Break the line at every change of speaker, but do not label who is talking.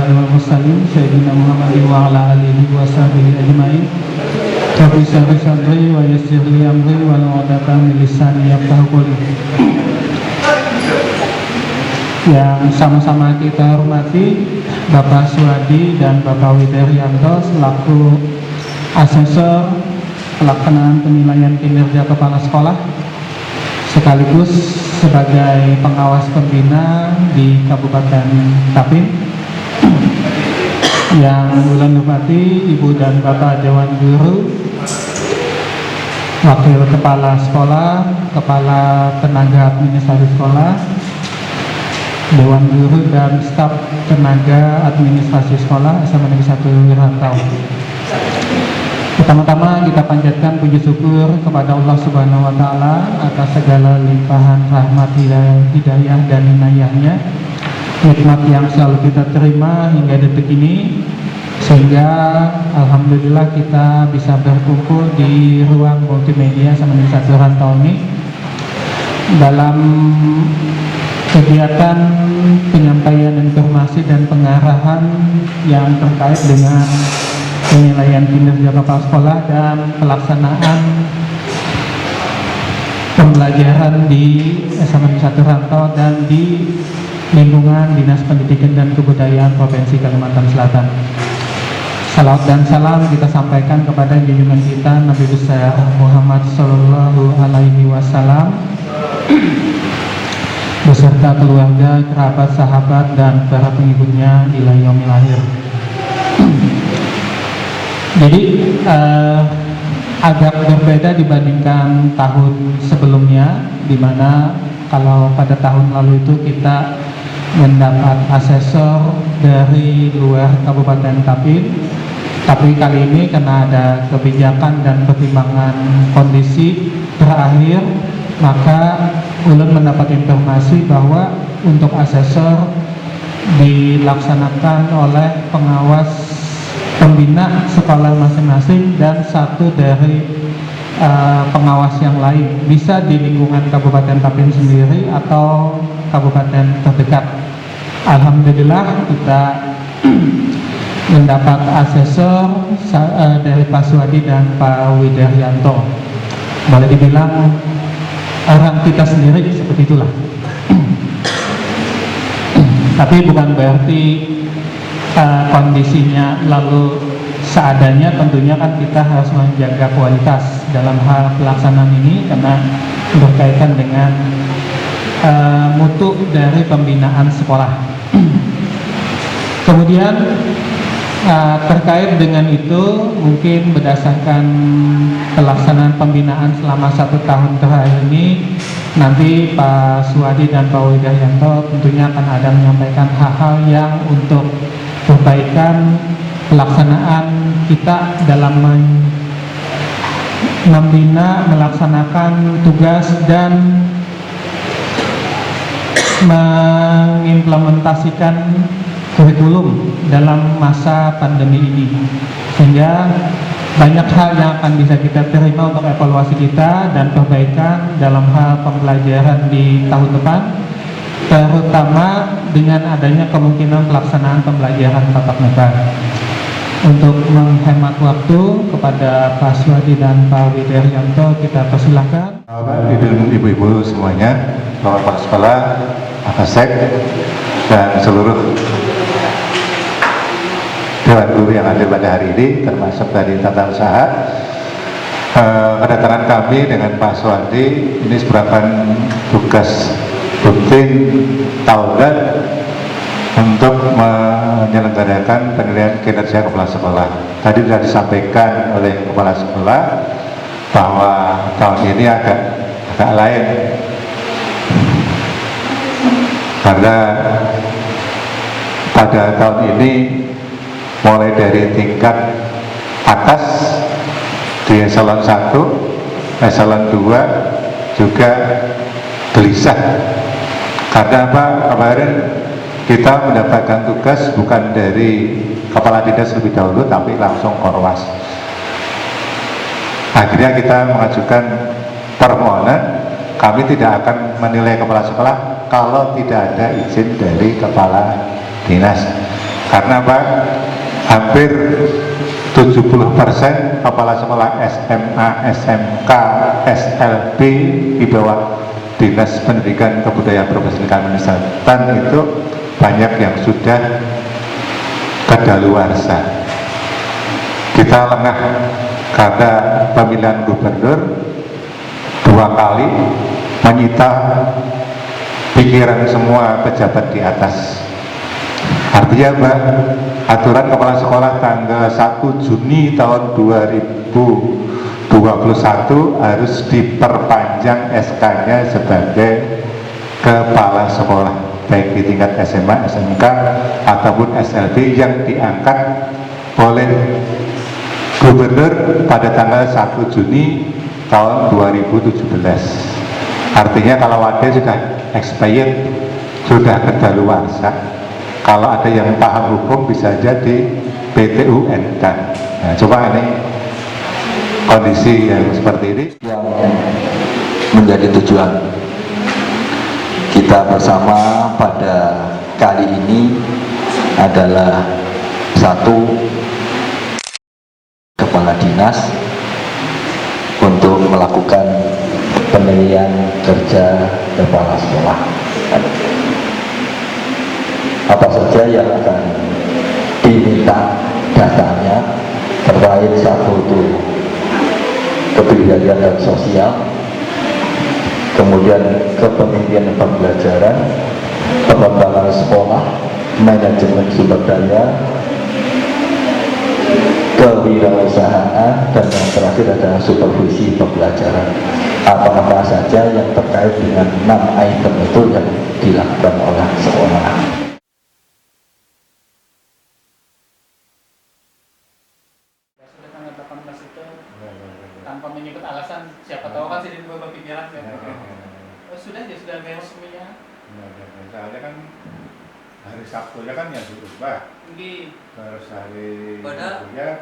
anbiya'i wal mursalin sayyidina Muhammadin wa ala alihi wa sahbihi ajma'in. Rabbi shrah li sadri wa yassir li amri wa hlul 'uqdatam min lisani yafqahu qawli. Yang sama-sama kita hormati Bapak Suwadi dan Bapak Widaryanto selaku asesor pelaksanaan penilaian kinerja kepala sekolah sekaligus sebagai pengawas pembina di Kabupaten Tapin. Yang bulan hormati Ibu dan Bapak Dewan Guru, Wakil Kepala Sekolah, Kepala Tenaga Administrasi Sekolah, Dewan Guru dan staf tenaga administrasi sekolah SMA Negeri 1 Rantau. Pertama-tama kita panjatkan puji syukur kepada Allah Subhanahu wa taala atas segala limpahan rahmat, hidayah dan inayahnya, nikmat yang selalu kita terima hingga detik ini, sehingga alhamdulillah kita bisa berkumpul di ruang multimedia SMA Negeri 1 Rantau ini dalam kegiatan penyampaian informasi dan pengarahan yang terkait dengan penilaian kinerja kepala sekolah dan pelaksanaan pembelajaran di SMA Negeri 1 Rantau dan di lingkungan Dinas Pendidikan dan Kebudayaan Provinsi Kalimantan Selatan. Salawat dan salam kita sampaikan kepada junjungan kita Nabi besar Muhammad Sallallahu Alaihi Wasallam beserta keluarga, kerabat, sahabat, dan para pengikutnya ila yaumil akhir. Jadi agak berbeda dibandingkan tahun sebelumnya, di mana kalau pada tahun lalu itu kita mendapat asesor dari luar Kabupaten Tapin, tapi kali ini karena ada kebijakan dan pertimbangan kondisi terakhir, maka ulun mendapat informasi bahwa untuk asesor dilaksanakan oleh pengawas pembina sekolah masing-masing dan satu dari pengawas yang lain, bisa di lingkungan Kabupaten Tapin sendiri atau kabupaten terdekat. Alhamdulillah kita mendapat asesor dari Pak Suwadi dan Pak Widaryanto. Boleh dibilang orang kita sendiri seperti itulah. Tapi bukan berarti kondisinya lalu seadanya. Tentunya kan kita harus menjaga kualitas dalam hal pelaksanaan ini karena berkaitan dengan mutu dari pembinaan sekolah. Kemudian terkait dengan itu, mungkin berdasarkan pelaksanaan pembinaan selama 1 tahun terakhir ini, nanti Pak Suwadi dan Pak Widaryanto tentunya akan ada menyampaikan hal-hal yang untuk perbaikan pelaksanaan kita dalam membina, melaksanakan tugas dan mengimplementasikan kurikulum dalam masa pandemi ini, sehingga banyak hal yang akan bisa kita terima untuk evaluasi kita dan perbaikan dalam hal pembelajaran di tahun depan, terutama dengan adanya kemungkinan pelaksanaan pembelajaran tatap muka. Untuk menghemat waktu, kepada Pak Suwadi dan Pak Widaryanto kita persilahkan.
Ibu-ibu semuanya, Bapak Sekolah, Akasek, dan seluruh Dewan Guru yang hadir pada hari ini, termasuk dari tata usaha. Kedatangan kami dengan Pak Suwadi ini merupakan tugas rutin tahunan untuk menyelenggarakan penilaian kinerja kepala sekolah. Tadi sudah disampaikan oleh kepala sekolah bahwa tahun ini agak lain karena pada tahun ini mulai dari tingkat atas di eselon 1, eselon 2 juga gelisah. Karena apa? Kemarin kita mendapatkan tugas bukan dari kepala dinas lebih dahulu, tapi langsung korwas. Akhirnya kita mengajukan permohonan, kami tidak akan menilai kepala sekolah kalau tidak ada izin dari kepala dinas. Karena Pak, hampir 70% kepala sekolah SMA, SMK, SLB di bawah Dinas Pendidikan Kebudayaan Provinsi Kalimantan Selatan itu banyak yang sudah kadaluarsa. Kita lengah karena pemilihan gubernur 2 kali menyita pikiran semua pejabat di atas. Artinya Mbak, aturan kepala sekolah tanggal 1 Juni tahun 2021 harus diperpanjang SK-nya sebagai kepala sekolah, baik di tingkat SMA, SMK, ataupun SLB yang diangkat oleh gubernur pada tanggal 1 Juni tahun 2017. Artinya kalau ada sudah expired, sudah kedaluarsa. Kalau ada yang paham hukum bisa jadi PT-UNK. Nah, coba ini kondisi yang seperti ini
yang menjadi tujuan kita bersama pada kali ini adalah satu, kepala dinas untuk melakukan penilaian kerja kepala sekolah. Apa saja yang akan diminta datanya terkait satu itu kebijakan dan sosial, kemudian kepemimpinan pembelajaran, pengembangan sekolah, manajemen sumber daya, kewirausahaan, dan yang terakhir adalah supervisi pembelajaran. Apa-apa saja yang terkait dengan 6 item itu yang dilakukan oleh sekolah.
Sudah tanggal 18 itu tanpa menyebut alasan, siapa tahu kan sih berpikiran kan. Sudah beres semuanya.
Soalnya kan hari Sabtunya kan yang dirubah, terus hari Minggunya